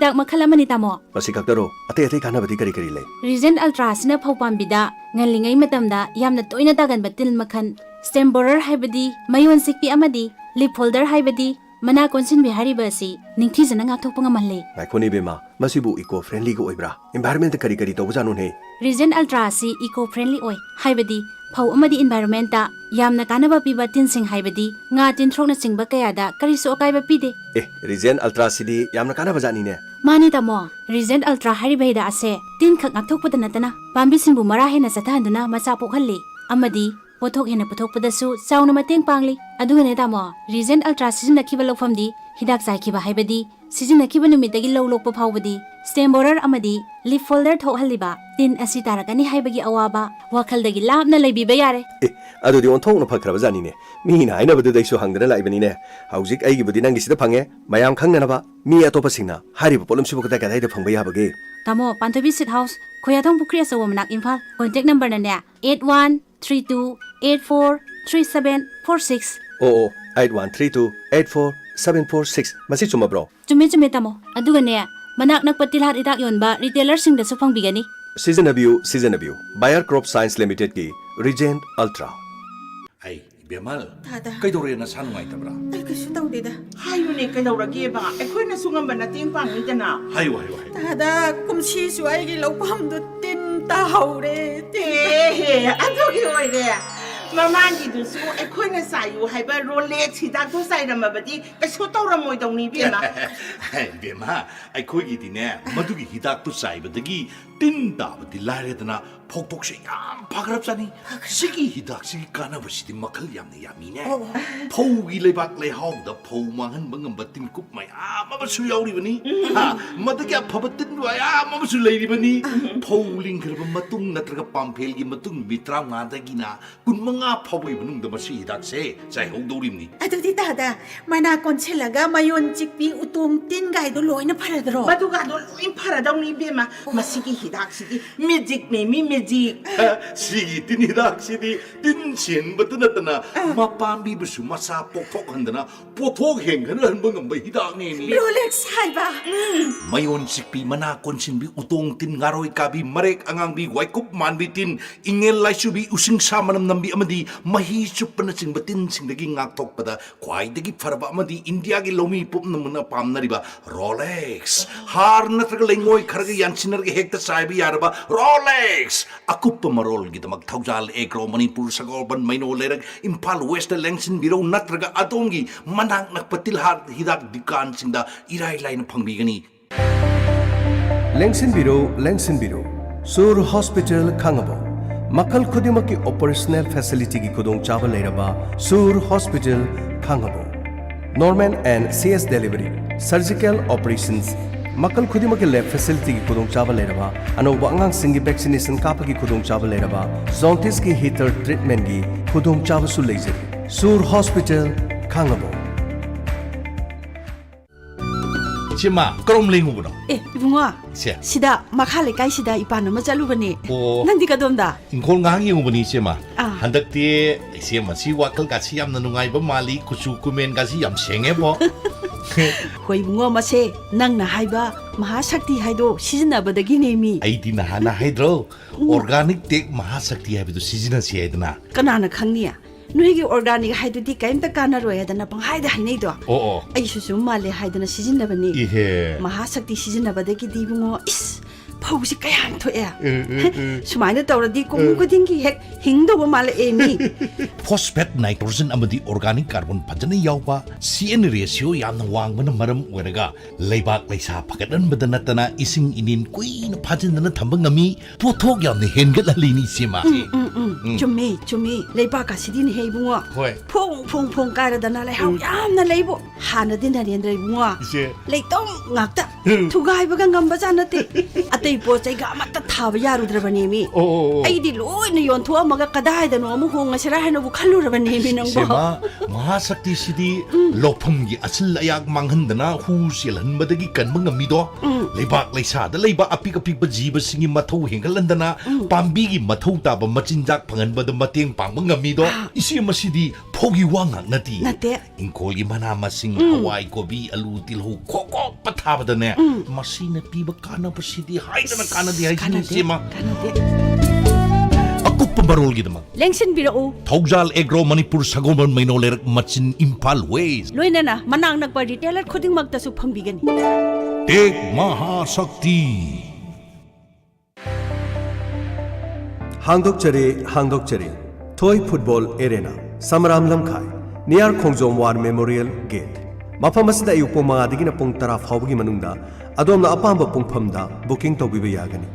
हिदाक मखल अमनि तामो मसी खक्तरो अते अते कानाबदी करी करी ले रिजेंट अल्ट्रा सिना फौ पाम्बिदा ngalingay matamda yamna toina tagan batil makhan stem borer haibadi mayon sikpi amadi lip holder haibadi mana konsin bihari basi ningthi jana nga thokpa ngamalle नाइखोनी बेमा मसीबु eco friendly को ओइब्रा environment करी करी तो जानु ने Regent Ultra si eco friendly oi haibadi phau amadi environment ta yamna kanaba piba tin sing haibadi nga tin throkna singba kaya da kari so kai ba pide ए Regent Ultra सिदी यामना काना बजानी ने mani tamo Regent Ultra haribaida ase tin khak ngak thokpada natana pambi singbu mara hena sathanduna macha pokhalli amadi pothok hena puthokpadasu chauna mateng pangli adugane tamo Regent Ultra सिजनखिबा लोफमदी हिदाक साइखिबा हाइबदी सिजनखिबा नुमितगी लौलोकपा फावबदी स्टेम बोरर अमदी लिप फोल्डर थोहल्लिबा tin asi tarakani haibagi awaba wakaldagi labna leibiba yare ए अदुदि ओंथोंना फखरबा जानी ने मीना आइना बदु दैसु हंगना लाइबनी ने हौजिक आइगी बुदि नंगी सिदा फंगे मयाम खंगनबा मी अतोपा सिंगना हारिबा पोलम सिबो कदा कदाइदा फंबा याबगे tamo pantobi sit house khoyathong pukri asawo manak imphal contact number na ne 8132843746 ओ ओ 8132847446 मसी चुमा bro chume tamo aduga ne manak nak patilhat idak yonba retailer sing da su fangbigani सीजन अब्यू बायर क्रॉप साइंस लिमिटेड की Regent Ultra आई बेमल तादा कईदौरे नसा नुंगाइतब्रा आई कइसु तौदेदा हायुने कइदौरगेबा अखोइना सुंगंबना तें पांगिदना हायो तादा कुमसीसु आइगी लौफमदु तिन ताहौरे ते हे अदोगी ओइरे ममांगिदुसु अखोइना सायु हाइबा रोलेक्स हिदाकतो साइरमबदी कइसु तौरमोइदौनी बेमा बेमा अखोइगिदिने मदुगी हिदाकतो साइबदगी तिन ताबदि लारेदना फोक्तोक्से याम फागरबजानी सिगी हिदाकसिगी कानाबसिदि मखल यामने यामीने फौगी लेबाक लेहाउदा फौ मांगहनबा ngamba तिनकुप मयाम अमसु याउरिबनी हा मदगी अफब तिनदु याम अमसु लेरिबनी फौ लिंखरबा मतुंग नत्रगा पामफेलगी मतुंग मित्रा ngaदगिना कुनमंगा फौबै बनुंगदा मसि हिदाकसे जायहौदौरिमनी अदुदि तादा मना कोनसेलगा मयोन चिकपी उतोंग तिन गाइदो लोइना फरदरो मदुगादो लोइन फरदौनी बेमा मसिगी हिदाकसिदी मैजिक ने मी मैजिक सिगी तिन हिदाकसिदी तिन सेनबतु नतना मपाम्बी बुसु मसा पोथोक हंदना पोथोक हेंगन हनबा ngamba हिदाकने नि रोलेक्स हाइबा मयोन चिकपी मना कोनसिनबी उतोंग तिन गारोय काबी मरेक अंगांगबी वाइकुप मानबी तिन इंगेल लाइसुबी उसिंग सामनम नंबी अमदी मही चुप्पना चिंग तिन सिंगदगी ngaktokpada khwaidagi farba amadi india gi lomi pupnamuna pamnariba rolex har natraga lengoi kharga yansinarga hekta saibi yarba rolex akuppa marol gi damak thaujal agro manipur sagorban maino lerag imphal west lengsin biro natraga atomgi manak nakpatil har hidak dukan singda irai lain phangbigani लेंसिन बिरो सुर hospital खंगबो मखल खुदिमकी operational facility की खुदोंग चाव लेरबा सुर हॉस्पिटल खंगबो normal and C S delivery surgical operations मखल खुदिमकी लैब फैसिलिटी की खुदोंग चाव लेरबा अनोबा अंगांग सिंगी वैक्सीनेशन कापकी खुदोंग चाव लेरबा जॉन्टिस की हीटर ट्रीटमेंट की खुदोंग चाव सु लेजरी सुर hospital खंगबो Cima, krom lengubo. bunga Se. sida makhale kai sida ipana ma chalubani Oh. nandi kadonda Ingkol ngang yung bani cima. Ah. Handakti cima si wakal kasi yam nanungay ba mali kusu kumen kasi yam senge po. hoi bunga mase nang na haiba mahasakti haido sizinabadagi nemi Ay di na hydro. Organic take mahasakti habi to sizina si edna. kanana khangnia nuigi organic haidudi kaimta kana royadana pang haida hainaido Oo. ai susu male haidana sizinabani Ihe. mahasakti sizinabadagi dibungo is phausi kayam thoya sumaina tawradi kum kudingi hek hingdo male emi Phosphate nitrogen amadi organic carbon pajana yauba CN ratio yamna wangbana maram oiraga leibak leisa phagadan badanatana ising inin kuina phajindana thamba ngami pothok yamna hengalalini sima. chumi leiba ka sidin heibungo Hoi. phong karadana lai hau yamna leibo hana din narendra ibungo Ise. leitong ngakta thugai baga ngamba janate atei po chai ga amata थाब यारुद्रबने मी ओ ꯑꯩꯗꯤ ꯂꯣꯏꯅ ꯌꯣꯟꯊꯣꯛꯑꯝꯃꯒ ꯀꯗꯥꯏꯗꯅꯣ ꯑꯃꯨꯛ ꯍꯣꯡꯉꯁꯤꯔꯥ ꯍꯥꯏꯅꯕꯨ ꯈꯜꯂꯨꯔꯕꯅꯦ ꯃꯤ ꯅꯪꯕꯣ ꯁꯦꯃꯥ ꯃꯍꯥꯁꯛꯇꯤ ꯁꯤꯗꯤ ꯂꯧꯐꯝꯒꯤ ꯑꯁꯤꯜ ꯑꯌꯥꯛ ꯃꯥꯡꯍꯟꯗꯅ ꯍꯨ ꯆꯦꯜꯍꯟꯕꯗꯒꯤ ꯀꯟꯕ ꯉꯝꯃꯤꯗꯣ ꯂꯩꯕꯥꯛ ꯂꯩꯁꯥꯗ ꯂꯩꯕ ꯑꯄꯤꯛ ꯑꯄꯤꯛꯄ ꯖꯤꯕꯁꯤꯡꯒꯤ ꯃꯊꯧ ꯍꯦꯟꯒꯠꯍꯟꯗꯅ ꯄꯥꯝꯕꯤꯒꯤ ꯃꯊꯧ ꯇꯥꯕ ꯃꯆꯤꯟꯖꯥꯛ ꯐꯪꯍꯟꯕꯗ ꯃꯇꯦꯡ ꯄꯥꯡꯕ ꯉꯝꯃꯤꯗꯣ ꯏꯆꯦ ꯃꯁꯤꯗꯤ ꯐꯧꯒꯤ ꯋꯥ ꯉꯥꯛ ꯅꯠꯇꯦ ꯅꯠꯇꯦ ꯏꯪꯈꯣꯜꯒꯤ ꯃꯅꯥ ꯃꯁꯤꯡ ꯍꯋꯥꯏ ꯀꯣꯕꯤ ꯑꯂꯨ ꯇꯤꯜꯍꯧ ꯈꯣꯛꯈꯣꯛꯄ ꯊꯥꯕꯗꯅꯦ ꯃꯁꯤꯅ ꯄꯤꯕ ꯀꯥꯟꯅꯕꯁꯤꯗꯤ ꯍꯥꯏꯗꯅ ꯀꯥꯟꯅꯗꯦ ꯍꯥꯏꯁꯤꯅꯤ ꯏꯆꯦꯃ ꯑꯀꯨꯞꯄ ꯃꯔꯣꯜꯒꯤꯗꯃꯛ ꯂꯦꯡꯁꯤꯟꯕꯤꯔꯛꯎ ꯊꯧꯖꯥꯜ ꯑꯦꯒ꯭ꯔꯣ ꯃꯅꯤꯄꯨꯔ ꯁꯒꯣꯜꯕꯟ ꯃꯩꯅꯣ ꯂꯩꯔꯛ ꯃꯆꯤꯟ ꯏꯝꯐꯥꯜ ꯋꯦꯁ ꯂꯣꯏꯅꯅ ꯃꯅꯥꯛ ꯅꯛꯄ ꯔꯤꯇꯦꯂꯔ ꯈꯨꯗꯤꯡꯃꯛꯇꯁꯨ ꯐꯪꯕꯤꯒꯅꯤ टेक महाशक्ति हांगदोकचरे Thoi football arena Samaram Lamkhai near Khongjom war memorial gate मफम असदा अयुक पुंग मंगादगिना पुंग 10 फावबगी मनुंगदा अदोमना अपांबा पुंगफमदा बुकिंग तौबिबा यागनी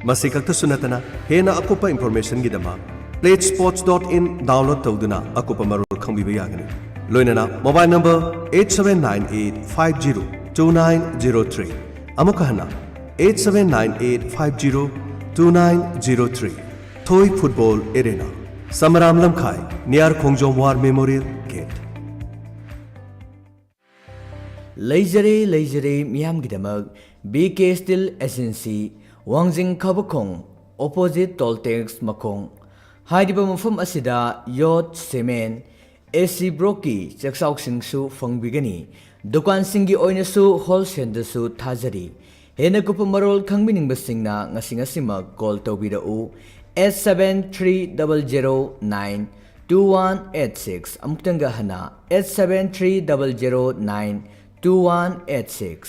मसी खक्तसु नतना हेना अकुपा इंफॉर्मेशन गिदमा platesports.in डाउनलोड तौदुना अकुपा मरोल खंबिबा यागनी लोइनना मोबाइल नंबर 8798502903 अमुकहना 8798502903 Thoi football arena Samaram Lamkhai near Khongjom war memorial gate लेजरे मियामगिदमक बीके स्टील एजेंसी वांजिंग खबखोंग opposite toll tax मखोंग हाइदिबा मफम असिदा vote cement AC ब्रोकी चक्साउसिंगसु फंगबिगनी दुकान सिंगी ओइनसु होलसेलदसु थाजरी हेना कुप मरोल खंगबिनिंगबसिंगना ngasi-ngasimak कॉल तौबिरउ 8730092186 अमुक्तंगा हना 8730092186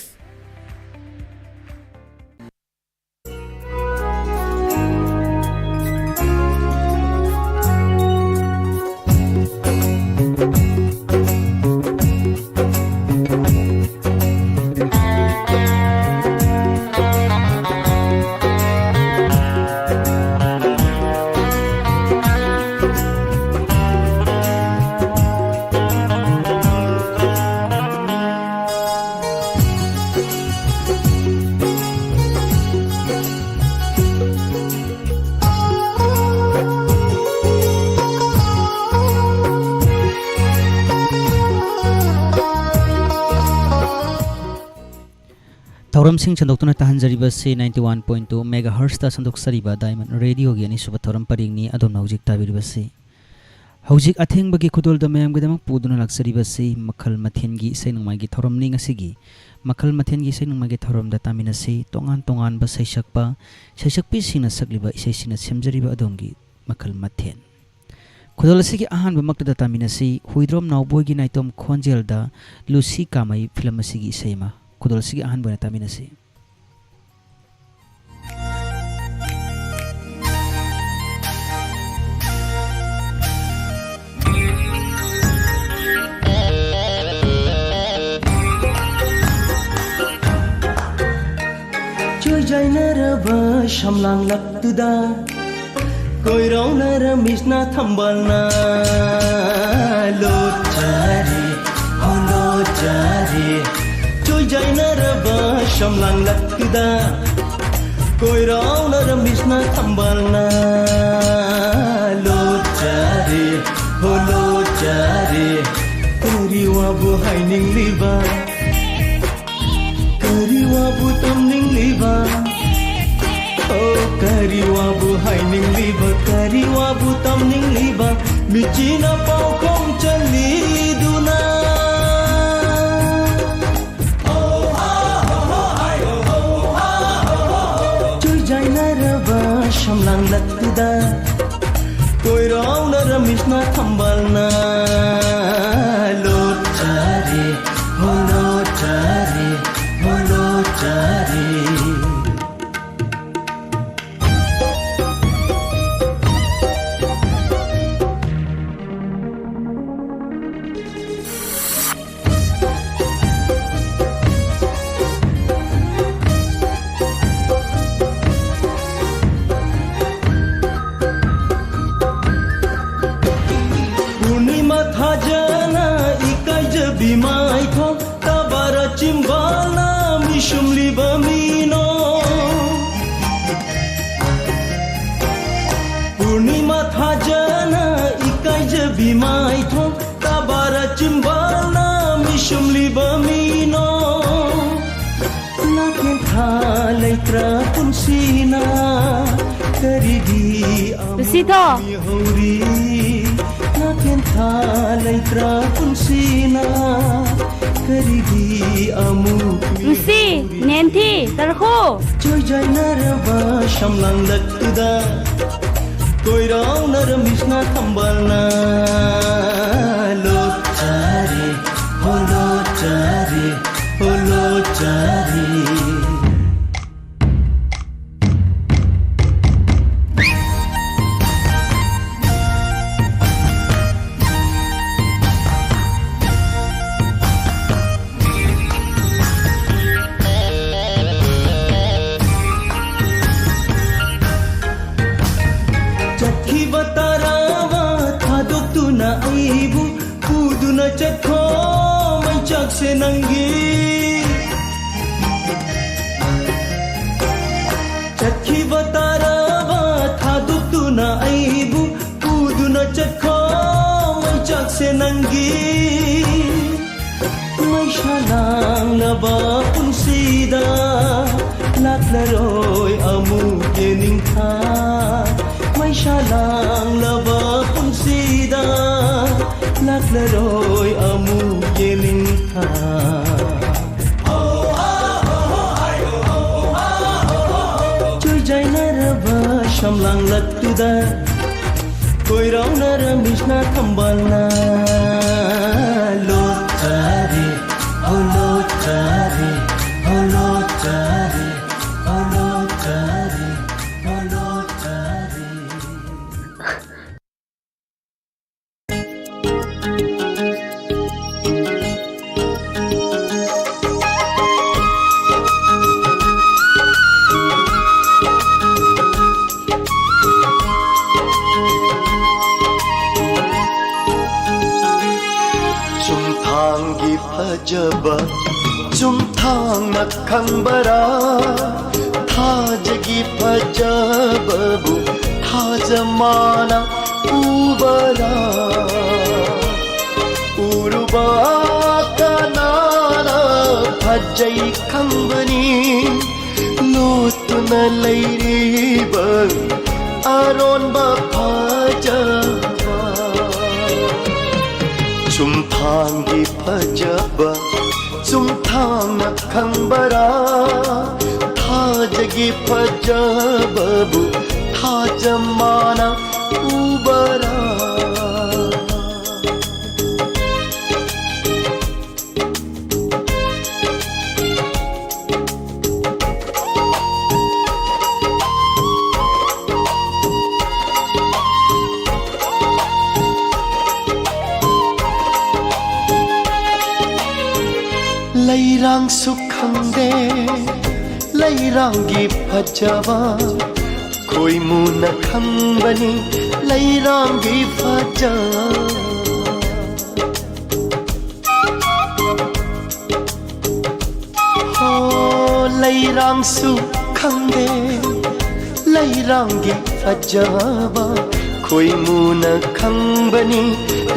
थौरमसिंग चंदोक्तुना तहंजरिबसे 91.2 मेगाहर्ट्ज ता संदोक्सरिबा डायमंड रेडियो गी अनि सुब थौरम परिंगनी अदोम हौजिक ताबिरिबसे हौजिक अथेंबगी खुदोलदा मयामगदमक पुदुना लक्सरिबसे मखल मथेनगी सैनंगमागी थौरमनी ngasiगी मखल मथेनगी सैनंगमागी थौरमदा तामिनसे तोंगान तोंगान बा सैसकपी सिंगना सकलिबा इसैसिना सेमजरिबा अदोमगी मखल मथेन खुदोलसिगी अहान बमक्तदा तामिनसे हुइद्रोम नावबोयगी नाइतोम खोंजेलदा लुसी कामई फिल्म असिगी इसैमा खुदोलसिगी अहान बना तामिनसे जाइनरबा शमलांग लक्तुदा कोइराउनर मिसना थंबलना लोचारी हो लोचारी जोइ जाइनरबा शमलांग लक्तुदा कोइराउनर मिसना थंबलना लोचारी हो लोचारी करिवाबु हाइनिंग लिबा करिवाबु तमनिंग लिबा करिवाबु हाइनिंग लिबा करिवाबु तमनिंग लिबा मिचिना पाउखों चली दुना चुई जाइना रबा शमलांग लक्तुदा कोइराउनर मिसना थंबलना लोचारी हो लोचारी हो लोचारी Bimaito tabara chimbala mishum liba mino था लैत्रा पुन्सिना करिगी Lucito! हौरी नाथेन था लैत्रा पुन्सिना करिगी अमु Lucy! Nanti! Tarko! Joy jai naraba shamlang laktuda Koirao naramisna tambalna Lotari, oh lotari, oh lotari Chakhi batarawa thadok tu na aibu Pudu na chakho may chak se nangi Chakhi batarawa thadok tu na aibu Pudu na chakho may chak se nangi May shalang laba punsida Laknaroy amu yening tha May shalang laba punsida Laknaroy amu yening tha Joy jai naraba shamlang laktuda Koirao naramisna tambalna Lotari, oh lotari, oh lotari, oh lotari, oh lotari Sumthangi phajaba Sumthangna khangbara Thajagi phajababu Thajamana ubara Uruba kanana phajai khangbani Lotuna lairiba Aronba phajaba Sumthangi phajaba Sumthangna khangbara Thajagi phajababu Thajamana ubara Lairang sukhangde Lairangi phajaba Koi muna khangbani Lairangi phajaba Oh lairang sukhangde Lairangi phajaba Koi muna khangbani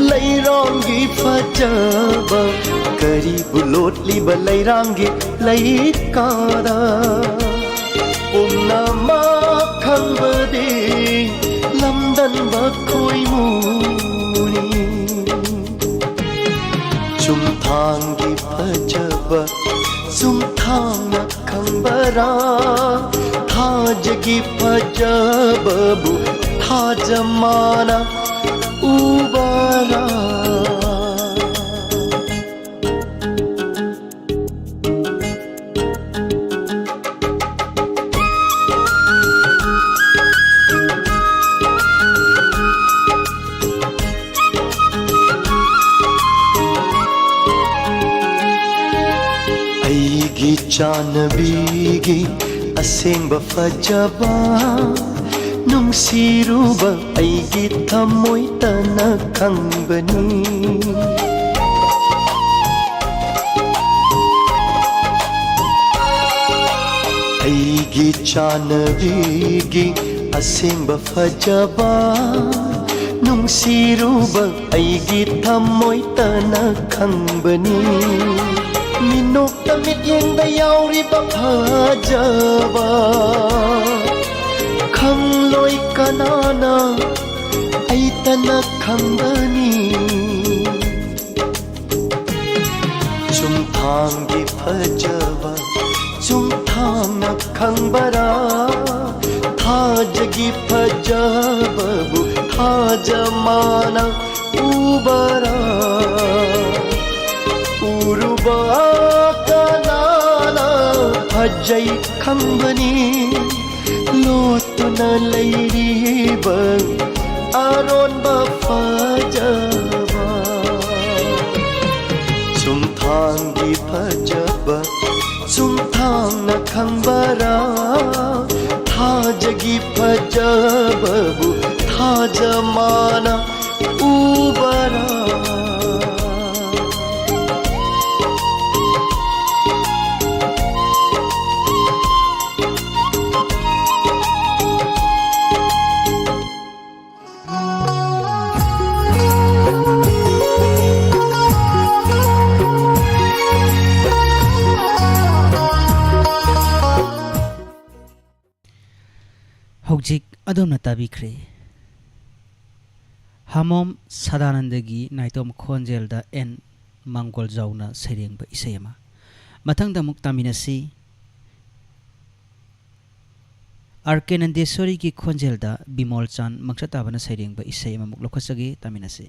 Lairangi phajaba Kari bulot liba lairangi laikada Umna ma khangbadi Lamdan ba koi muni Sumthangi phajaba Sumthangna khangbara Thajagi phajababu Thajamana ubara Aigi chanabigi asengba fajaba Nungsiruba aigi thamoy tana khangbani Aigi chanabigi asengba fajaba Nungsiruba aigi thamoy tana khangbani मिनोक मिट Young याउरिबा फजबा खंगलोई कनाना ऐतना खंगनी चुमथांगी फजबा चुमथांग खंगबरा थाजगी फजबबु थाजमाना उबरा उरुबा कनाना फजै खंगनी लोतुना लैरिबा अरोनबा फजबा चुमथांगी फजबा चुमथांगना खंगबरा थाजगी फजबबु थाजमाना उबरा हौजिक अदोमना ताबिख्रे हामोम सदानंदगी नाइतोम खोंजेलदा N Mongol जाउना सैरेंबा इसेमा मथंगदा मुक तामिनसी R K नंदेश्वरी की खोंजेलदा बिमोल चान मंगछताबना सैरेंबा इसेमा मुक लोखसगे तामिनसी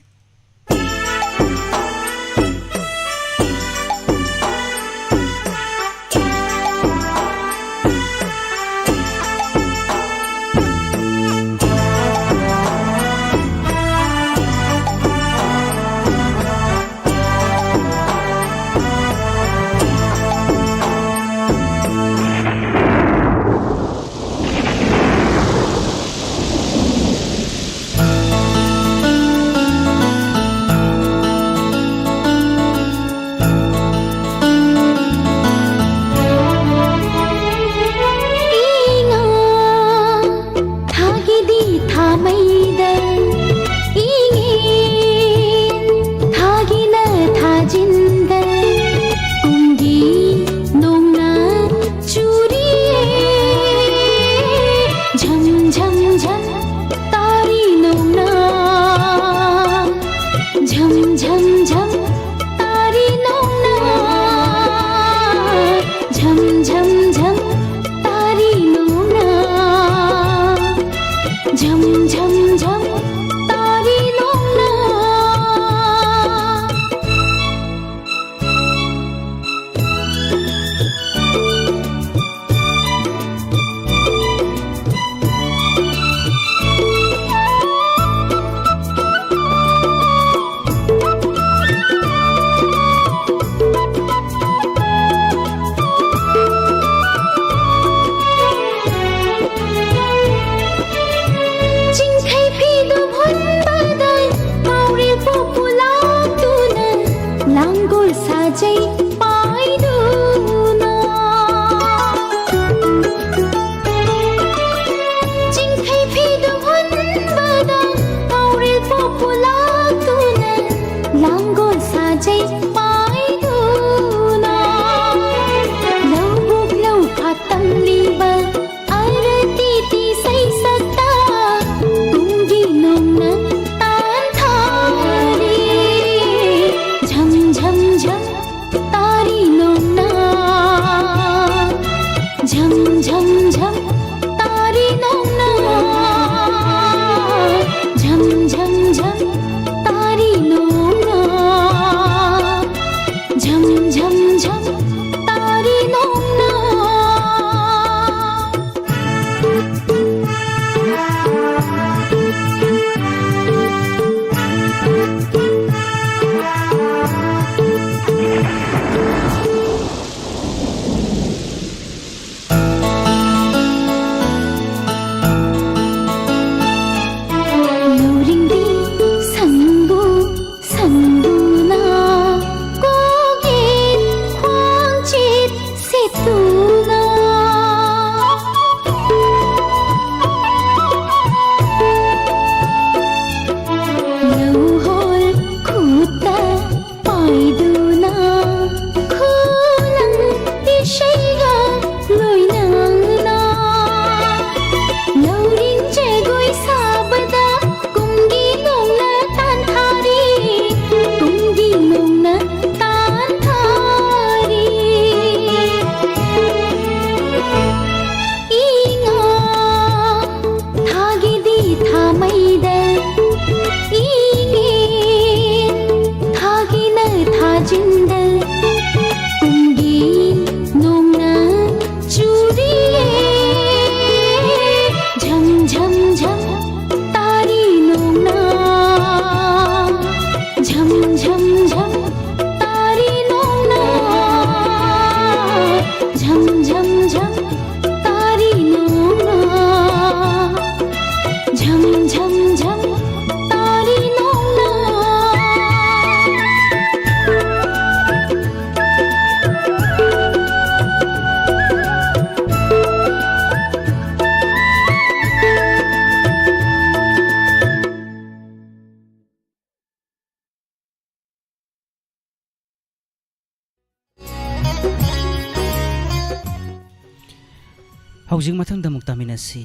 ꯍꯧꯖꯤꯛ ꯃꯊꯪꯗ ꯑꯃꯨꯛ ꯇꯥꯃꯤꯟꯅꯁꯤ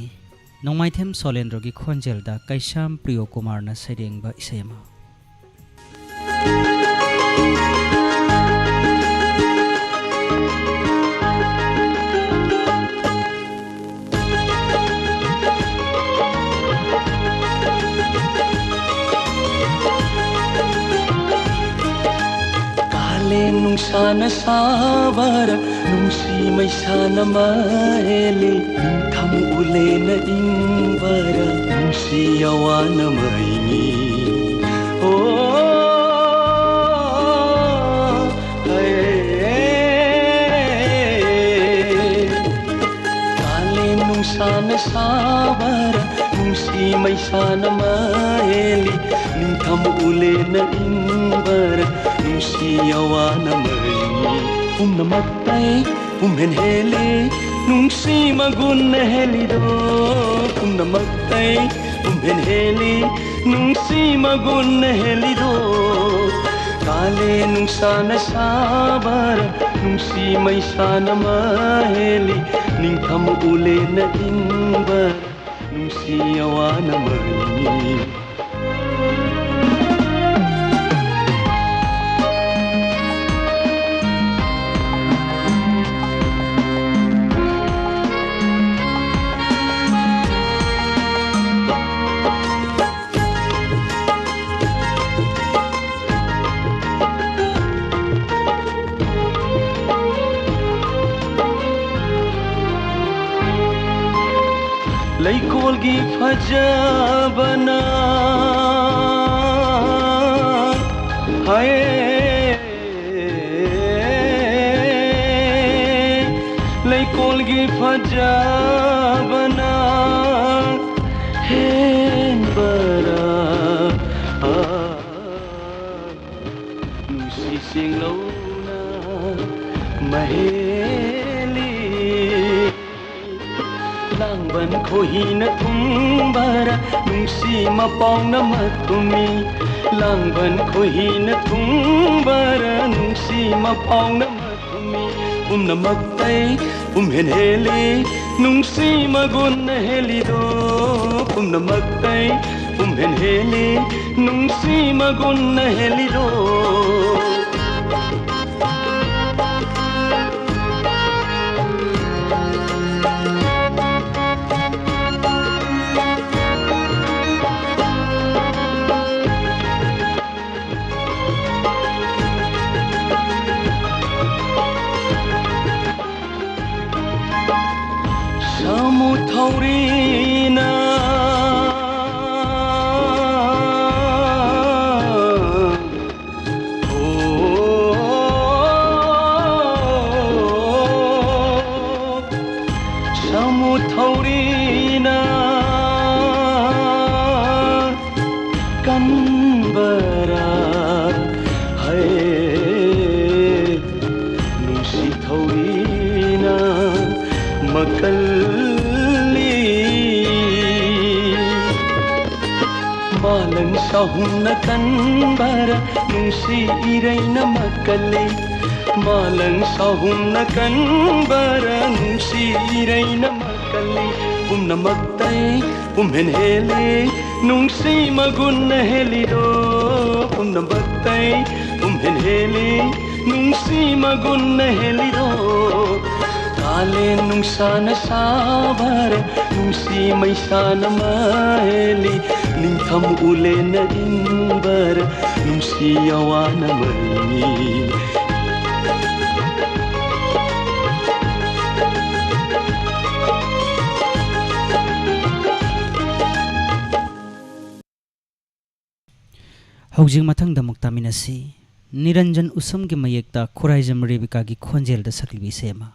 ꯅꯣꯡꯃꯥꯏꯊꯦꯝ ꯁꯣꯂꯦꯟꯗ꯭ꯔꯒꯤ ꯈꯣꯟꯖꯦꯜꯗ ꯀꯩꯁꯥꯝ ꯄ꯭ꯔꯤꯌꯣ ꯀꯨꯃꯥꯔꯅ ꯁꯩꯔꯦꯡꯕ ꯏꯁꯩ ꯑꯃ nungsana sabara nungsi maisana mahele tham ule na ingbara nungsi awana maini kale nungsana sabara nungsi maisana mahele tham ule na ingbara nungsiyawana marini namatay henhele nungsi magun helido namatay henhele nungsi magun helido kale nungsana sabara nungsi maisana maheli ningtham ule na ingbar nungsiyawana marini Laikolgi fajabana haye Laikolgi fajabana henbara nusi singlauna maheli langban khohina thumbara nungsi mapawna matumi langban khohina thumbara nungsi mapawna matumi namaktai henhele nungsi magun helido namaktai henhele nungsi magun helido Taurina Samu Taurina Kanbara Hai Nusi Taurina Makal Malang sahuna kanbara nungsi iraina makale Malang sahuna kanbara nungsi iraina makale namatay henhele nungsi magun helido namatay henhele nungsi magun helido kale nungsana sabara nungsi maisana maheli ningtham ule na ingbar nungsiyawana marini ꯍꯧꯖꯤꯛ ꯃꯊꯪꯗ ꯑꯃꯨꯛ ꯇꯥꯃꯤꯟꯅꯁꯤ ꯅꯤꯔꯟꯖꯟ ꯎꯁꯝꯒꯤ ꯃꯌꯦꯛꯇ ꯈꯨꯔꯥꯏꯖꯝ ꯔꯦꯕꯤꯀꯥꯒꯤ ꯈꯣꯟꯖꯦꯜꯗ ꯁꯛꯂꯤꯕ ꯏꯁꯩ ꯑꯃ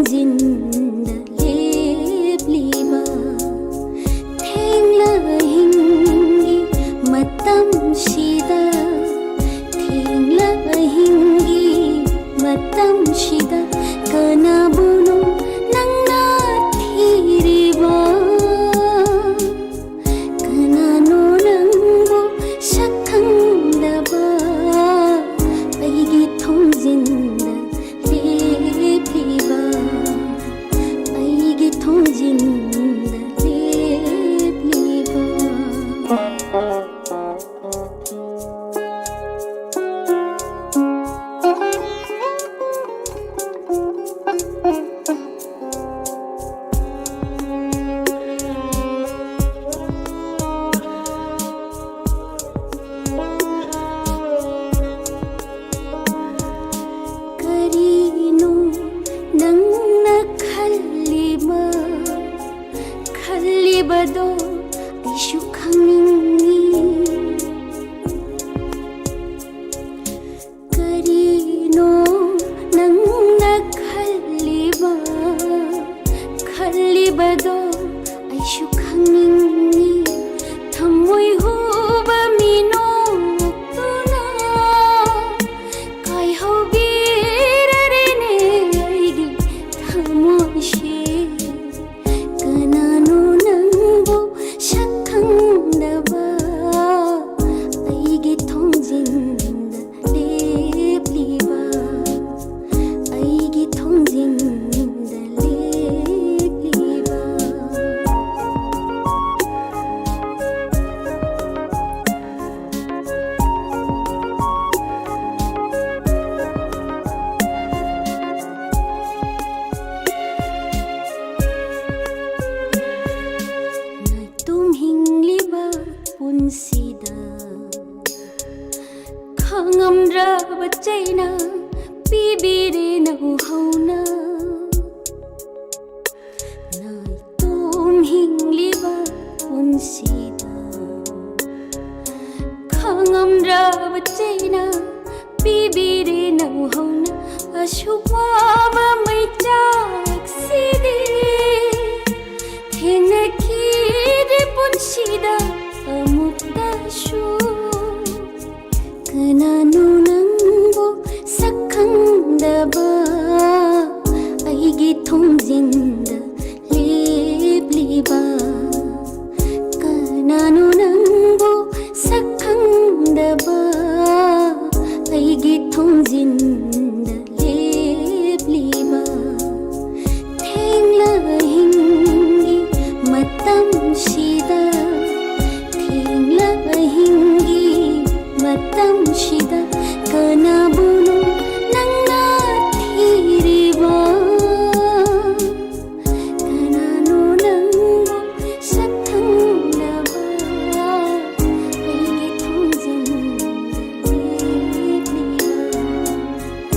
thongzinda lebliba thengla hingi matam shida thengla hingi matam shida kanabuno nangna thiriba kanano nangbo shakhangdaba aigi thongzinda lebliba aigi thongzinda lebliba करीनो नंगना खल्लिबदो ऐशु खंगिंगी करीनो नंगना खल्लिबदो ऐशु खंगिंगी थमोय हुबा मिनो तुना kai hobirarene aigi thamoishe kanano nangbo shakhangdaba aigi thongzinda lebliba aigi thongzinda lebliba tum hingliba punsida khangamra bachaina pibire na hauna nai tum hingliba punsida khangamra bachaina pibire na hauna ashubaba mai chak sidi thengna khire punsida amuktashu kanano nangbo sakhangdaba aigi thongzinda lebliba kanano nangbo sakhangdaba aigi thongzinda lebliba thengla hingi matam shida thengla hingi matam shida kanabuno nangna thiriba kanano nangbo sakhangdaba aigi thongzinda lebliba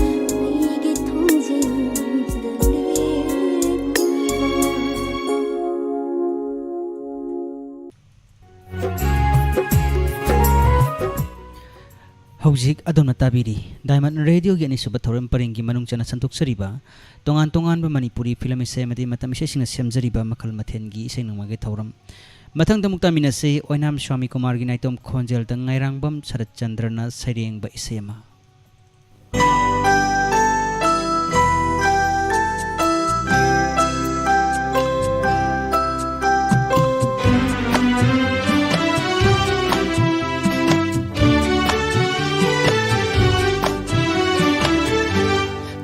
aigi thongzinda lebliba Hojik adona tabiri Diamond Radio gi ani suba thoram paring gi manung chana santuk sariba tongan ba manipuri film ise madi matam ise singa semjariba makhal mathen gi ise nangma ge thoram mathang da mukta minase oinam swami kumar gi naitom khonjel da ngairangbam sarat chandrana saireng ba ise ma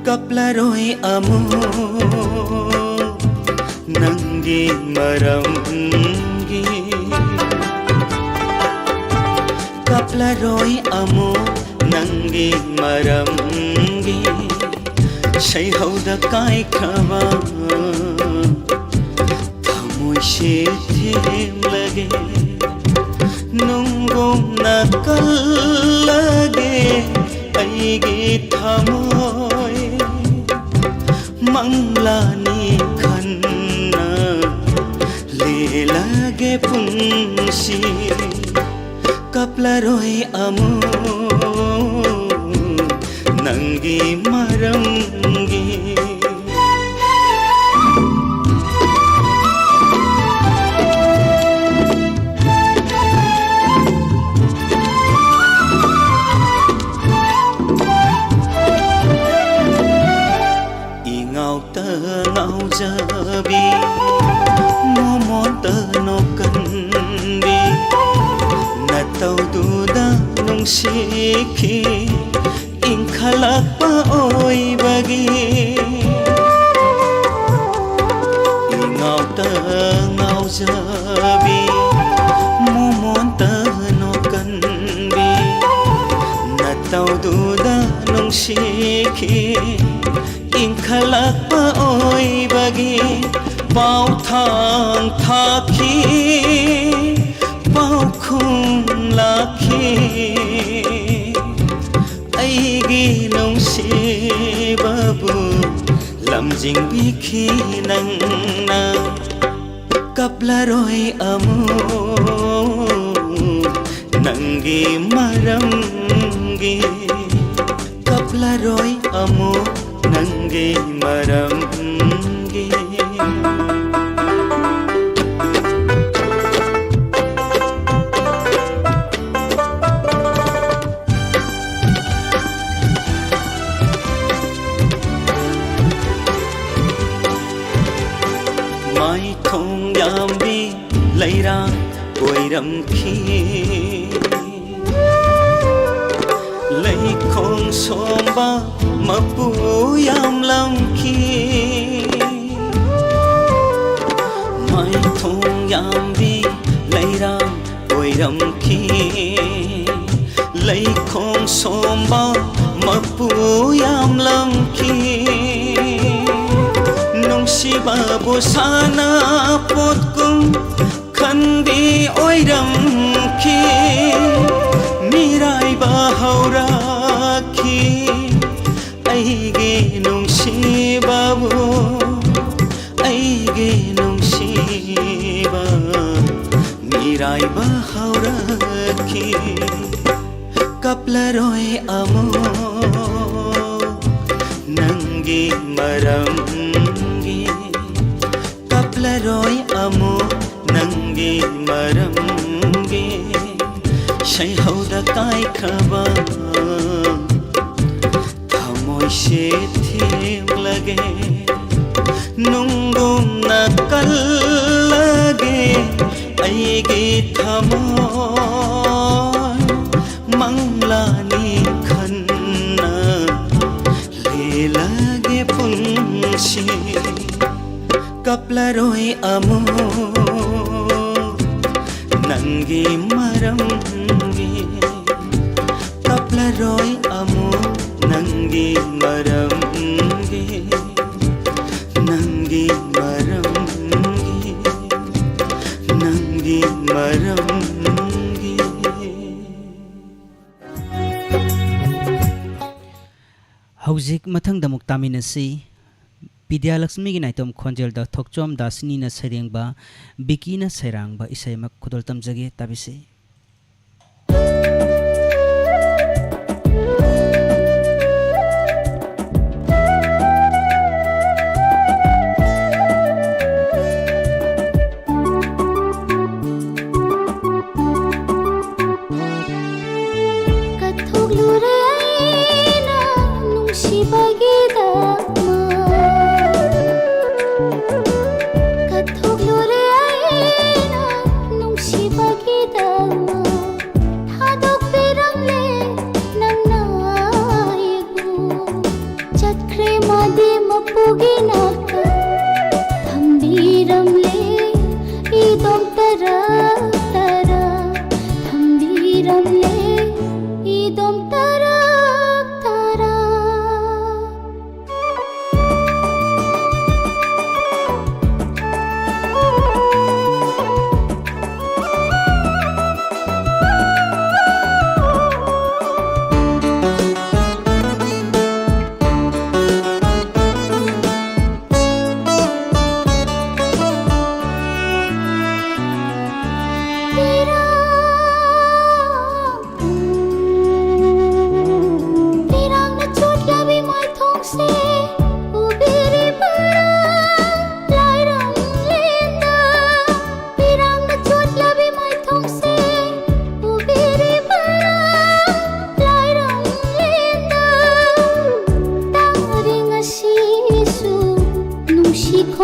kaplaroi amu nangi maramgi kaplaroi amu nangi maramgi shai hauda kai khaba thamoi she them lage nungom na kal lage aigi thamoi manglani khanna le lage punsi kaplaroi amu nangi maramgi ꯉꯥꯎꯖꯕꯤ ꯃꯣꯃꯣꯟꯇ ꯅꯣꯛꯀꯟꯕꯤ ꯅꯇꯧꯗꯨꯗ ꯅꯨꯡꯁꯤꯈꯤ ꯏꯪꯈꯠꯂꯛꯄ ꯑꯣꯏꯕꯒꯤ ꯉꯥꯎꯇ ꯉꯥꯎꯖꯕꯤ ꯃꯣꯃꯣꯟꯇ ꯅꯣꯛꯀꯟꯕꯤ ꯅꯇꯧꯗꯨꯗ ꯅꯨꯡꯁꯤꯈꯤ ꯏꯪꯈꯠꯂꯛꯄ ꯑꯣꯏꯕꯒꯤ ꯄꯥꯎꯊꯥꯡ ꯊꯥꯈꯤ ꯄꯥꯎꯈꯨꯝ ꯂꯥꯛꯈꯤ ꯑꯩꯒꯤ ꯅꯨꯡꯁꯤꯕꯕꯨ ꯂꯝꯖꯤꯡꯕꯤꯈꯤ ꯅꯪꯅ ꯀꯞꯂꯔꯣꯏ ꯑꯃꯨꯛ ꯅꯪꯒꯤ ꯃꯔꯝꯒꯤ ꯀꯞꯂꯔꯣꯏ ꯑꯃꯨꯛ ꯅꯪꯒꯤ ꯃꯔꯝꯒꯤ ꯃꯥꯏꯊꯣꯡ ꯌꯥꯝꯕꯤ ꯂꯩꯔꯥꯡ ꯑꯣꯏꯔꯝꯈꯤ ꯂꯩꯈꯣꯡ ꯁꯣꯝꯕ ꯃꯄꯨ ꯌꯥꯝꯂꯝꯈꯤ ꯃꯥꯏꯊꯣꯡ ꯌꯥꯝꯕꯤ ꯂꯩꯔꯥꯡ ꯑꯣꯏꯔꯝꯈꯤ ꯂꯩꯈꯣꯡ ꯁꯣꯝꯕ ꯃꯄꯨ ꯌꯥꯝꯂꯝꯈꯤ ꯅꯨꯡꯁꯤꯕꯕꯨ ꯁꯥꯟꯅꯄꯣꯠꯀꯨꯝ ꯈꯟꯕꯤ ꯑꯣꯏꯔꯝꯈꯤ ꯃꯤꯔꯥꯏꯕ ꯍꯧꯔꯛꯈꯤ ꯑꯩꯒꯤ ꯅꯨꯡꯁꯤꯕꯕꯨ ꯑꯩꯒꯤ ꯅꯨꯡꯁꯤꯕ ꯃꯤꯔꯥꯏꯕ ꯍꯧꯔꯛꯈꯤ ꯀꯞꯂꯔꯣꯏ ꯑꯃꯨꯛ ꯅꯪꯒꯤ ꯃꯔꯝꯒꯤ ꯀꯞꯂꯔꯣꯏ ꯑꯃꯨꯛ ꯅꯪꯒꯤ ꯃꯔꯝꯒꯤ ꯁꯩꯍꯧꯗ ꯀꯥꯏꯈ꯭ꯔꯕ ꯊꯃꯣꯏꯁꯦ ꯊꯦꯡꯂꯒꯦ ꯅꯨꯡꯒꯨꯝꯅ ꯀꯜꯂꯒꯦ ꯑꯩꯒꯤ ꯊꯃꯣꯏ ꯃꯪꯂꯥꯅꯤ ꯈꯟꯅ ꯂꯦꯜꯂꯒꯦ ꯄꯨꯟꯁꯤ ꯀꯞꯂꯔꯣꯏ ꯑꯃꯨꯛ ꯅꯪꯒꯤ ꯃꯔꯝꯒꯤ ꯀꯞꯂꯔꯣꯏ ꯑꯃꯨꯛ ꯅꯪꯒꯤ ꯃꯔꯝꯒꯤ ꯅꯪꯒꯤ ꯃꯔꯝꯒꯤ ꯅꯪꯒꯤ ꯃꯔꯝꯒꯤ ꯍꯧꯖꯤꯛ ꯃꯊꯪꯗ ꯑꯃꯨꯛ ꯇꯥꯃꯤꯟꯅꯁꯤ ꯕꯤꯗ꯭ꯌꯥꯂꯛꯁꯃꯤꯒꯤ ꯅꯥꯏꯇꯣꯝ ꯈꯣꯟꯖꯦꯜꯗ ꯊꯣꯛꯆꯣꯝ ꯗꯥꯁꯤꯅꯤꯅ ꯁꯩꯔꯦꯡꯕ ꯕꯤꯀꯤꯅ ꯁꯩꯔꯥꯡꯕ ꯏꯁꯩꯃꯛ ꯈꯨꯗꯣꯜ ꯇꯝꯖꯒꯦ ꯇꯥꯕꯤꯁꯤ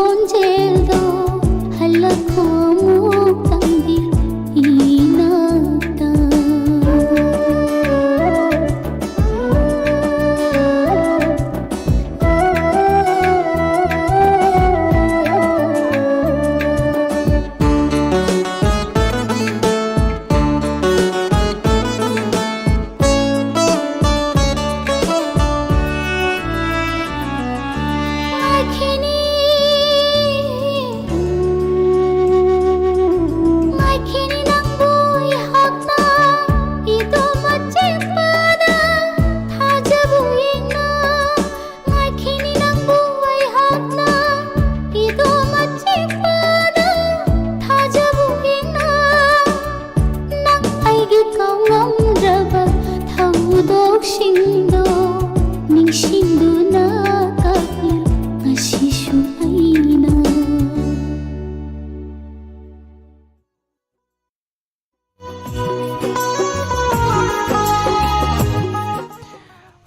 ꯈꯣꯟꯖꯦꯜꯗꯣ ꯍꯜꯂꯛꯈꯣ ꯑꯃꯨꯛꯇꯪꯗꯤ 이나다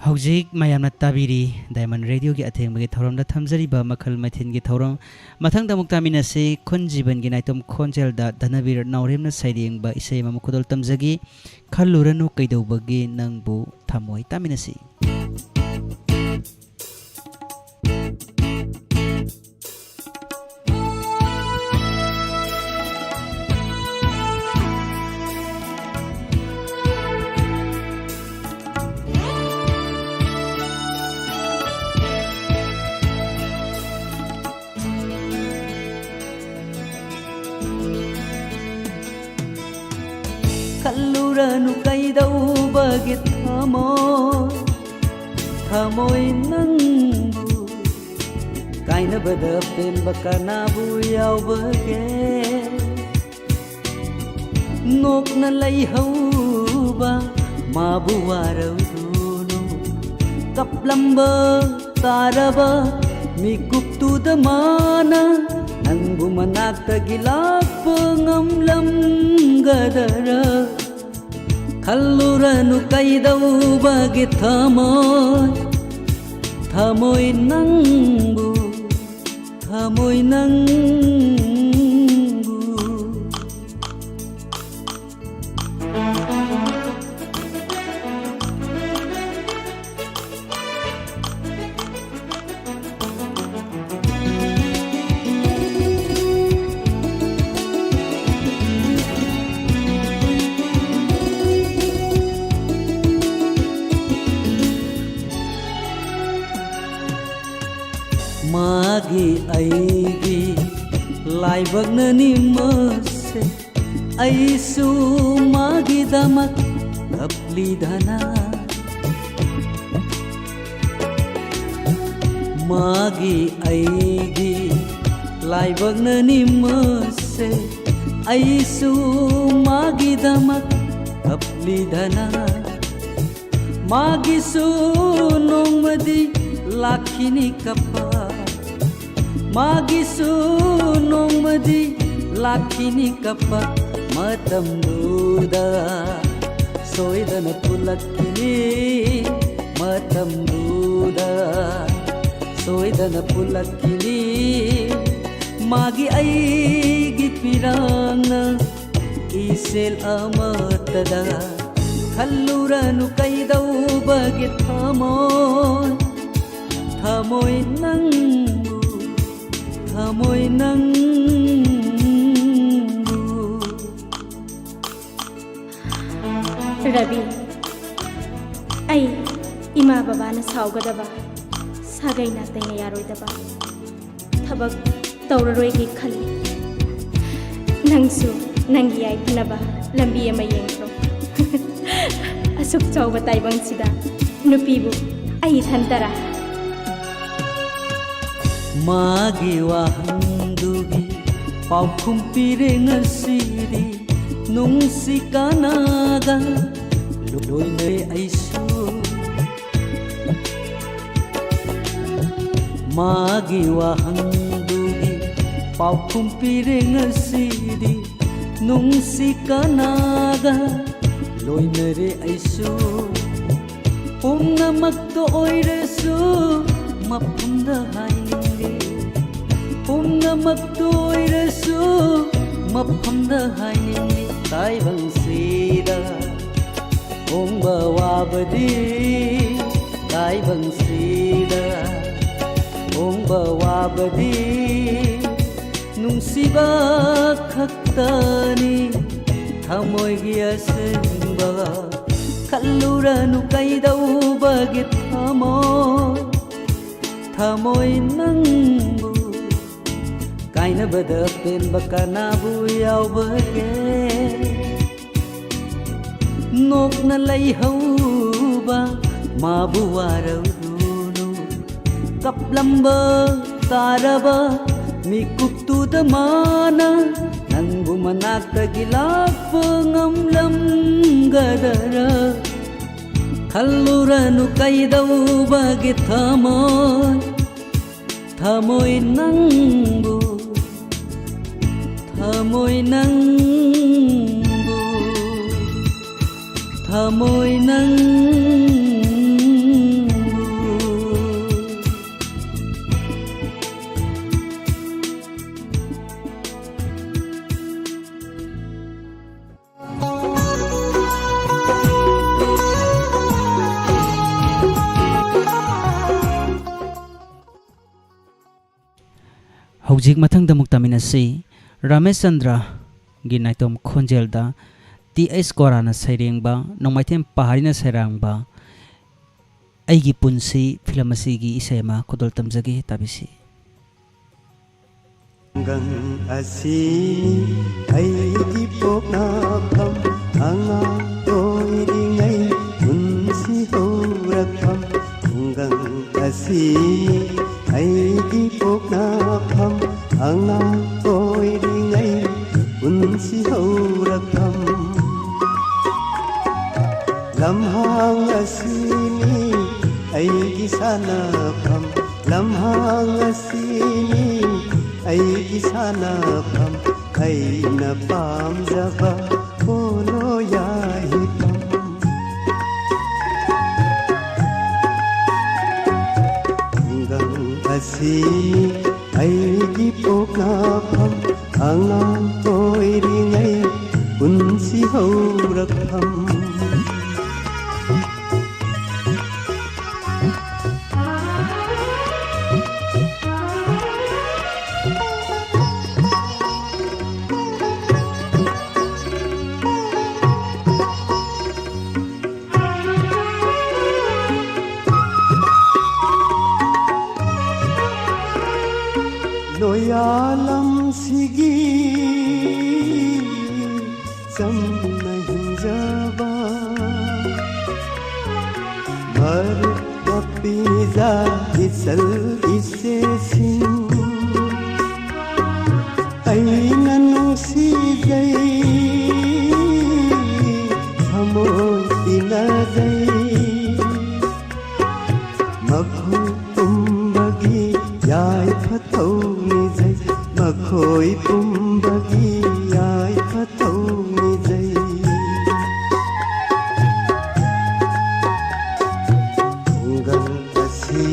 ꯍꯧꯖꯤꯛ ꯃꯌꯥꯝꯅ ꯇꯥꯕꯤꯔꯤ ꯗꯥꯏꯃꯟ ꯔꯦꯗꯤꯑꯣꯒꯤ ꯑꯊꯦꯡꯕꯒꯤ ꯊꯧꯔꯝꯗ ꯊꯝꯖꯔꯤꯕ ꯃꯈꯜ ꯃꯊꯦꯜꯒꯤ ꯊꯧꯔꯝ ꯃꯊꯪꯗ ꯑꯃꯨꯛ ꯇꯥꯃꯤꯟꯅꯁꯤ ꯈꯨꯟꯖꯤꯕꯟꯒꯤ ꯅꯥꯏꯇꯣꯝ ꯈꯣꯟꯖꯦꯜꯗ ꯙꯅꯕꯤꯔ ꯅꯥꯎꯔꯦꯝꯅ ꯁꯩꯔꯦꯡꯕ ꯏꯁꯩ ꯑꯃ ꯈꯨꯗꯣꯜ ꯇꯝꯖꯒꯤ ꯈꯜꯂꯨꯔꯅꯨ ꯀꯩꯗꯧꯕꯒꯤ ꯅꯪꯕꯨ ꯊꯝꯃꯣꯏ ꯇꯥꯃꯤꯟꯅꯁꯤ ꯈꯜꯂꯨꯔꯅꯨ ꯀꯩꯗꯧꯕꯒꯤ ꯊꯃꯣꯏ ꯅꯪꯕꯨ ꯀꯥꯏꯅꯕꯗ ꯄꯦꯟꯕ ꯀꯅꯥꯕꯨ ꯌꯥꯎꯕꯒꯦ ꯅꯣꯛꯅ ꯂꯩꯍꯧꯕ ꯃꯥꯕꯨ ꯋꯥꯔꯧꯗꯨꯅꯨ ꯀꯞꯂꯝꯕ ꯇꯥꯔꯕ ꯃꯤꯀꯨꯞꯇꯨꯗ ꯃꯥꯅ ꯅꯪꯕꯨ ꯃꯅꯥꯛꯇꯒꯤ ꯂꯥꯛꯄ ꯉꯝꯂꯝꯒꯗꯔ ꯈꯜꯂꯨꯔꯅු ꯀꯩꯗꯧꯕꯒꯤ ꯊꯃꯣꯏ ꯅꯪꯕꯨ मागी ऐगी लाइबगननी मसे ऐसु मागी दमक कपली धना मागी ऐगी लाइबगननी मसे ऐसु मागी दमक कपली धना मागी सु नोमदी लाखिनी कपा मागिसु नोमदी लाखिनी कपा मतमदुदा सोइदन पुलक्किनी मतमदुदा सोइदन पुलक्किनी मागी ऐगी पिरांगना इसेल अमतदा खल्लुरनु कैदौबगे थमोय नंगु रवि आई इमा बाबाना साउगदबा सागैना तैना यारोइदबा थबक तौररोइगी खल्ली नंगसु नंगी आई फनबा लंबी अमा येंग्रो असुक चौबा ताइबंगसिदा नुपीबु आई थंतरा मागी वाहंदुगी पाउखुम पिरे ngasidi nungsi kanaga loinai aisu मागी वाहंदुगी पाउखुम पिरे ngasidi nungsi kanaga loinare aisu pumnamakto oiresu mapunda hainge ꯄꯨꯝꯅꯃꯛꯇꯣꯏꯔꯁꯨ ꯃꯐꯝꯗ ꯍꯥꯏꯅꯤꯡꯉꯤ ꯇꯥꯏꯕꯪꯁꯤꯗ ꯍꯣꯡꯕ ꯋꯥꯕꯗꯤ ꯇꯥꯏꯕꯪꯁꯤꯗ ꯍꯣꯡꯕ ꯋꯥꯕꯗꯤ ꯅꯨꯡꯁꯤꯕ ꯈꯛꯇꯅꯤ ꯊꯃꯣꯏꯒꯤ ꯑꯁꯦꯡꯕ ꯈꯜꯂꯨꯔꯅꯨ ꯀꯩꯗꯧꯕꯒꯤ ꯊꯃꯣꯏ ꯅꯪꯕꯨ ꯀꯥꯏꯅꯕꯗ ꯄꯦꯟꯕ ꯀꯅꯥꯕꯨ ꯌꯥꯎꯕꯒꯦ ꯅꯣꯛꯅ ꯂꯩꯍꯧꯕ 마부 와르루루 kaplam바 taraba mikuktuda mana nangbu manakta gilakpa ngamlam gadara khalluranu kaidau bagi thamoy nangbu thamoy nangbu Hojik mathangda muktaminasi Ramesh Chandra gi naitom khonjelda T.S. Korana sairengba nongmaitem paharina sairangba aigi punsi film asigi isema kodol tamjagi tabisi gang asi aigi pokna pham anga toiringai punsi horakam gang asi aigi pokna pham anga toiringai punsi horakam lamhang asini aigi sanapam lamhang asini aigi sanapam kaina pamjaba polo yahipam gang asini aigi pokapam angan toiringai punsi horakam loyalam sigi samna hinjaba mar papiza isal isse sin aina nusi jai hamoy tinadai makhu tumbagi yai phathau khoi pumbagi ai phathau ni jai gang asi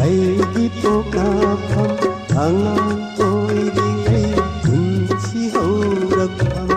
ai di poka pham anga toi ringai punsi horakam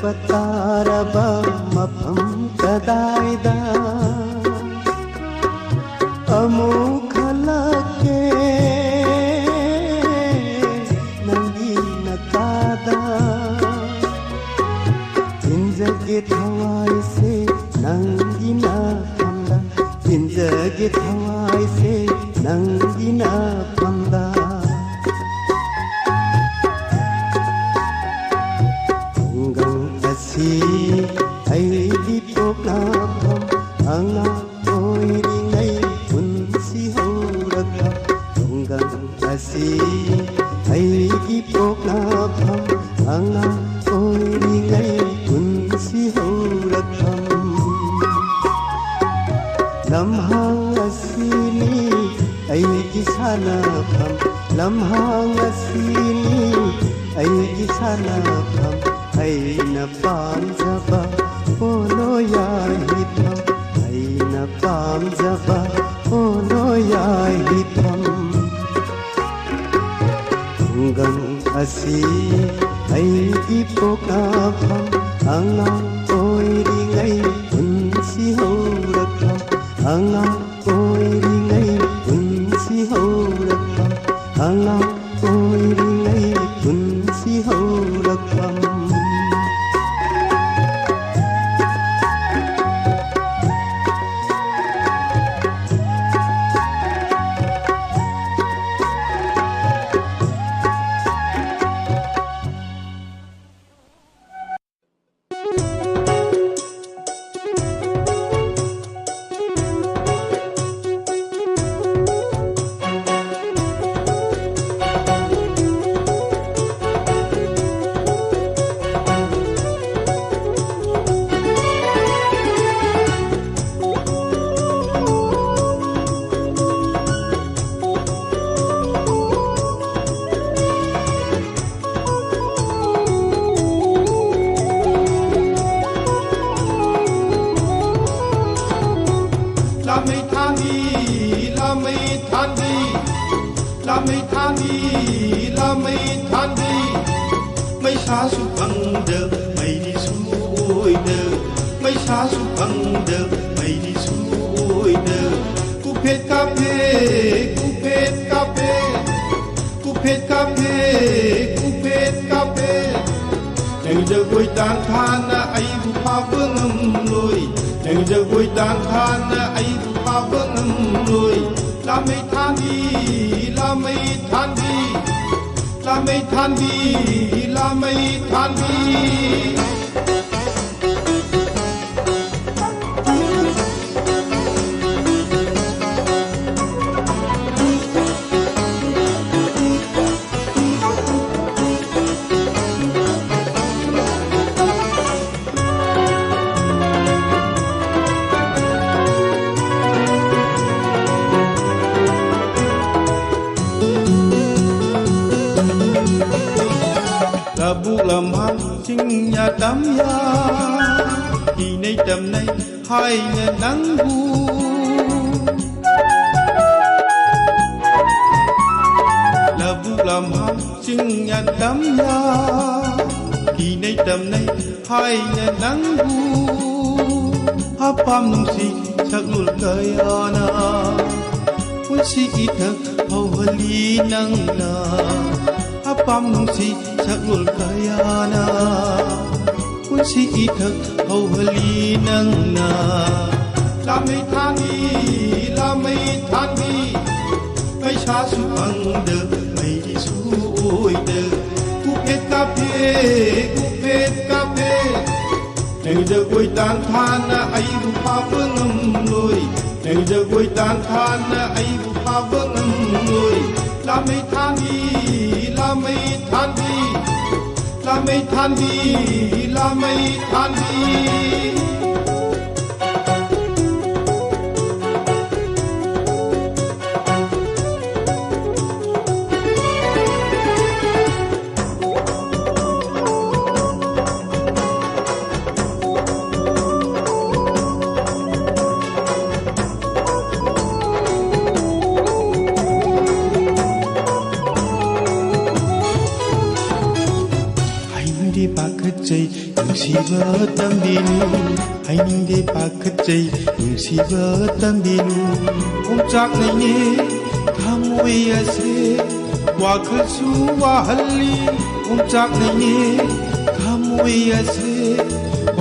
Sarpataraba mafam kadaida amukhalake nangi nakada tinjage thawai se nangi na panda tinjage thawai se nangi na panda ai di pokna pham ꯑꯉꯥꯡ ꯑꯣꯏꯔꯤꯉꯩ ꯄꯨꯟꯁꯤ ꯍꯧꯔꯛꯄ ꯈꯨꯡꯒꯪ ꯑꯁꯤ ꯑꯩꯒꯤ ꯄꯣꯛꯅꯐꯝ ꯑꯉꯥꯡ ꯑꯣꯏꯔꯤꯉꯩ ꯄꯨꯟꯁꯤ ꯍꯧꯔꯛꯐꯝ ꯂꯝꯍꯥꯡ ꯑꯁꯤꯅꯤ ꯑꯩꯒꯤ ꯁꯥꯟꯅꯐꯝ ꯂꯝꯍꯥꯡ ꯑꯁꯤꯅꯤ ꯑꯩꯒꯤ ꯁꯥꯟꯅꯐꯝ ꯑꯩꯅ ꯄꯥꯝꯖꯕ ꯄꯣꯂꯣ ꯌꯥꯏꯐꯝ ꯑꯩꯅ ꯄꯥꯝꯖꯕ ꯄꯣꯂꯣ ꯌꯥꯏꯐꯝ ꯈꯨꯡꯒꯪ ꯑꯁꯤ ꯑꯩꯒꯤ ꯄꯣꯛꯅꯐꯝ ꯑꯉꯥꯡ ꯑꯣꯏꯔꯤꯉꯩ ꯄꯨꯟꯁꯤ ꯍꯧꯔꯛꯐꯝ ꯑꯉꯥꯡ ꯑꯣꯏꯔꯤꯉꯩ ꯄꯨꯟꯁꯤ ꯍꯧꯔꯛꯐꯝ ꯑꯉꯥꯡ ꯑꯣꯏꯔꯤꯉꯩ ꯄꯨꯟꯁꯤ ꯍꯧꯔꯛꯐꯝ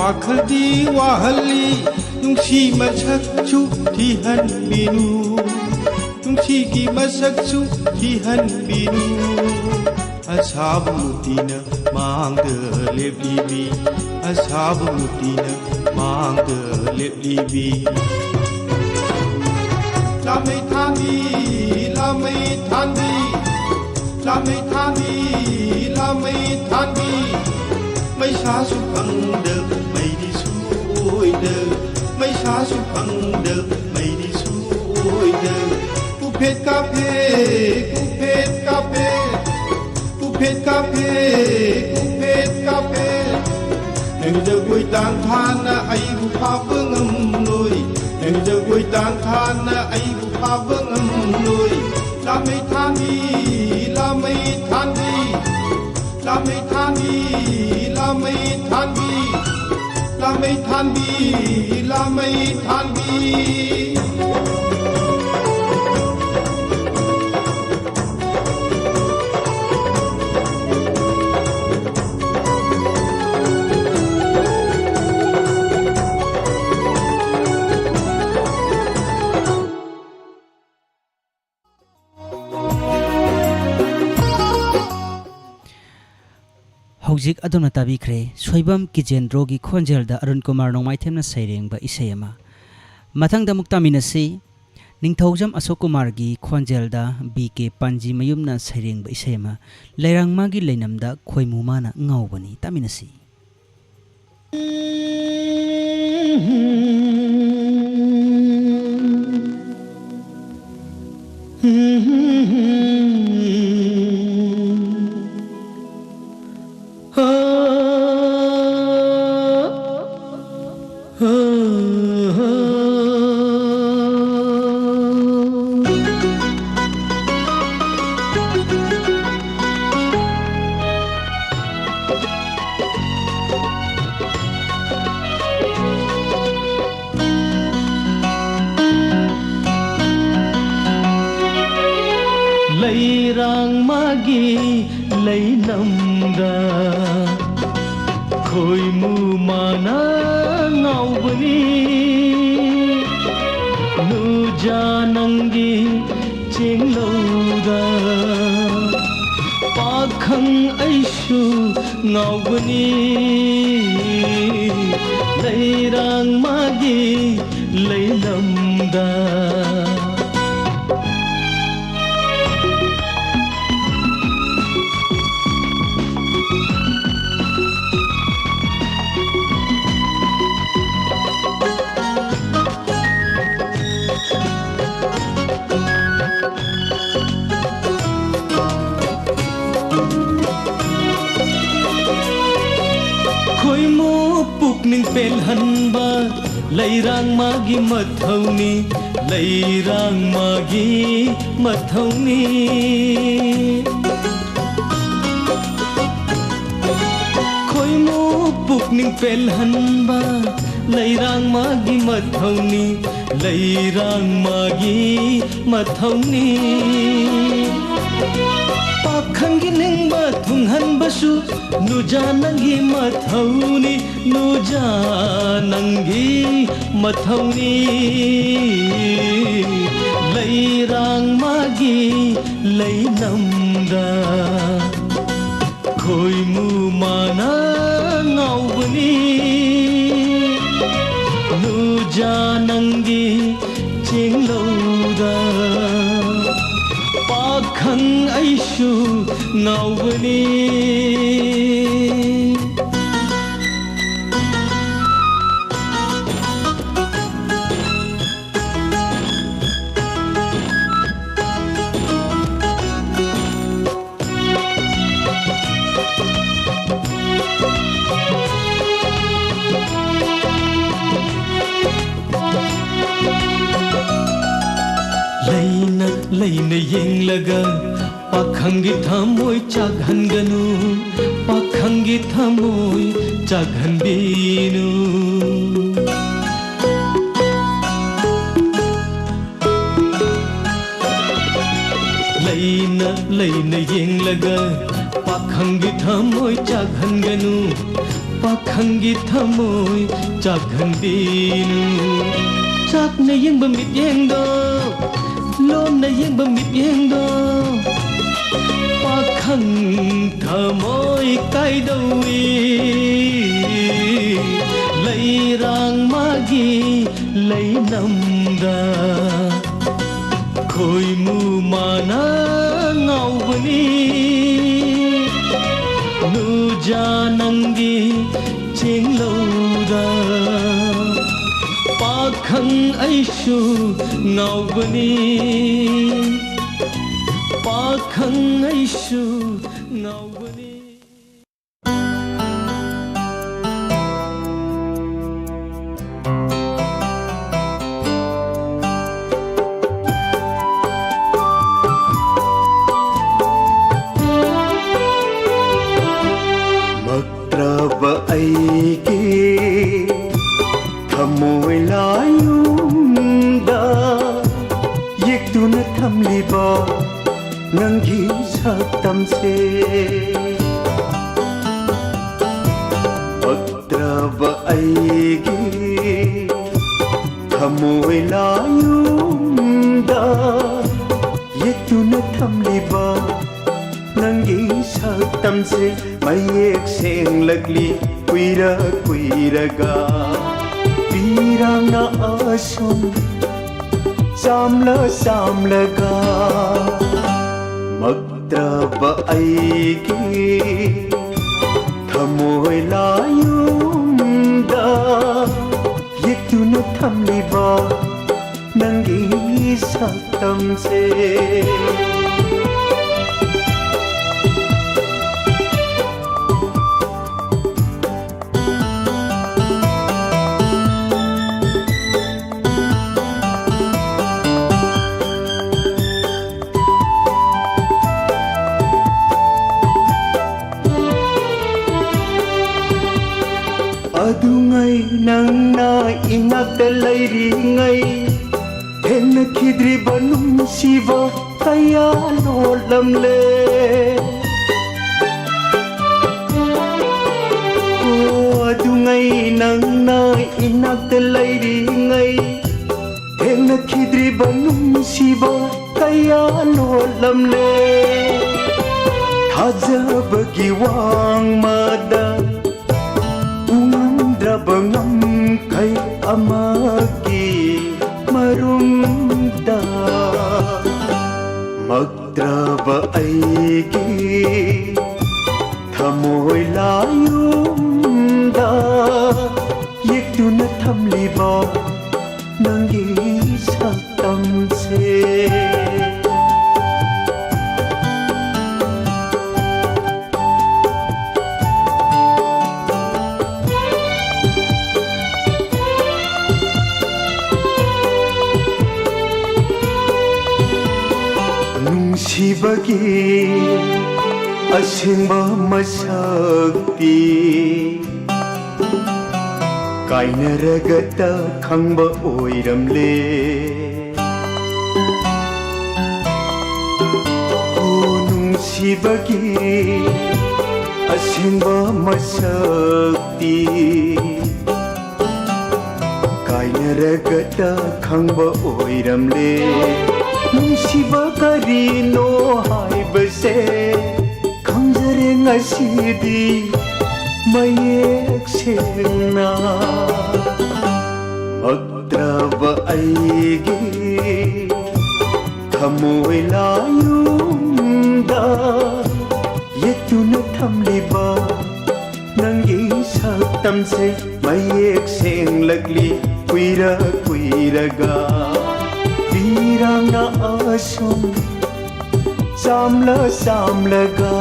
Wakhdi wahali nungsi masakchu dihanbinu nungsi ki masakchu dihanbinu ashabutina mangda lebibi ashabutina mangda lebibi Lamei thani, lamei thani, lamei thani, lamei thani. Mấy xa su phăng được, mày đi xuôi được. Mấy xa su phăng được, mày đi xuôi được. Pupet cà phê, pupet cà phê, pupet cà phê, pupet cà phê. Em giờ quay tàn than na ai bu pha vương âm nuôi. Em giờ quay tàn than na ai bu pha vương âm nuôi. La mây than đi, la mây than đi, la mây than đi, la mây than đi, la mây than đi, la mây than đi. Hojik adona tabi kre soibam kijendro gi khonjel da Arun Kumar nongmai themna saireng ba isayama mathang da mukta minasi ningthaujam Ashok Kumar gi khonjel da BK Panji mayumna saireng ba isayama leirang ma gi leinam da khoimu mana ngaubani taminasi leirang magi leinamda khoi mu mana ngaubani nu janangi chenglauda pakhang aishu ngaubani leirang magi leinamda ning pel hanba leirang magi mathauni leirang magi mathauni khoi mo puk ning pel hanba leirang magi mathauni leirang magi mathauni pakhangi ning ba thunghan basu nujanangi mathauni nujanangi mathauni leirang magi leinamda khoi mu mana ngaubani nujanangi chenglauda pakhang aishu ngaubani leina yenglaga pakhangi thamoi chaganganu pakhangi thamoi chaghanbinu leina yenglaga pakhangi thamoi chaganganu pakhangi thamoi chaghanbinu chakna yengba mit yengdo lom na yengba mit yengdo pakhang thamoi kaidawi leirang magi leinamda खोइमु माना ngawbani nuja nangi chenglauda pakhang aishu ngawbani pakhang aishu ngawbani थमोय लायुंदा येक्तुना थमलिबा नंगी सकतमसे पत्रब आईगी थमोय लायुंदा येक्तुना थमलिबा नंगी सकतमसे मयेक सेंगलगली कुइरा कुइरगा pirangna asum samla samlaga magdraba aigi thamoy layumda yetuna thamliba nangi saktamse adungai nangna inakta lairingai henna khidri banum siva kaya lolamle o adungai nangna inakta lairingai henna khidri banum siva kaya lolamle thajabagi wang mada Drabangam kai amagi marumda magdraba aigi thamoy layumda yektuna thamliba nangi saktamse Shivagi asimba masakti kainaragata khangba oiramle nung shivagi asimba masakti kainaragata khangba oiramle Shiva karino haibase khamjare ngasidi mayek sena magdraba aigi thamoy layumda yetuna thamliba nangi saktamse mayek senglagli kuira kuiraga pirangna asum samla samlaga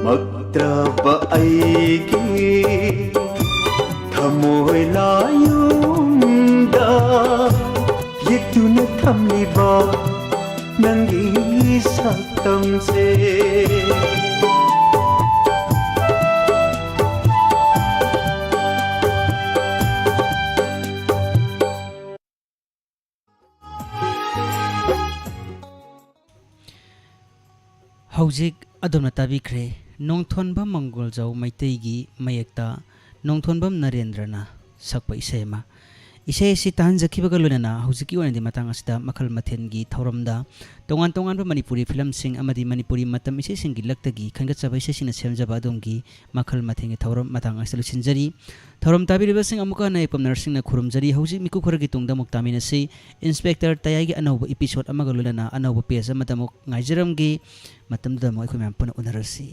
magdraba aigi thamoy layumda yetuna thamliba nangi saktamse Hojik adomna tabikre nongthonba mangoljau maitegi mayekta nongthonbam narendrana sakpa isema isay si tahanjakhibaga loinana hojiki oinadi matang asida makhal mathengi thauramda tongan tongan manipuri film sing amadi manipuri matam isay singi laktagi khangatchaba isay sina semjaba adongi makhal mathengi thauram matang asida lusinjari thauram tabiriba sing amuka na ipam nursing na khurumjari hojik miku khoragi tungda muktamina si inspector tayagi anauba episode amaga loinana anauba page amadamuk ngaijaramgi matamda mo ikhoi mem puna unarasi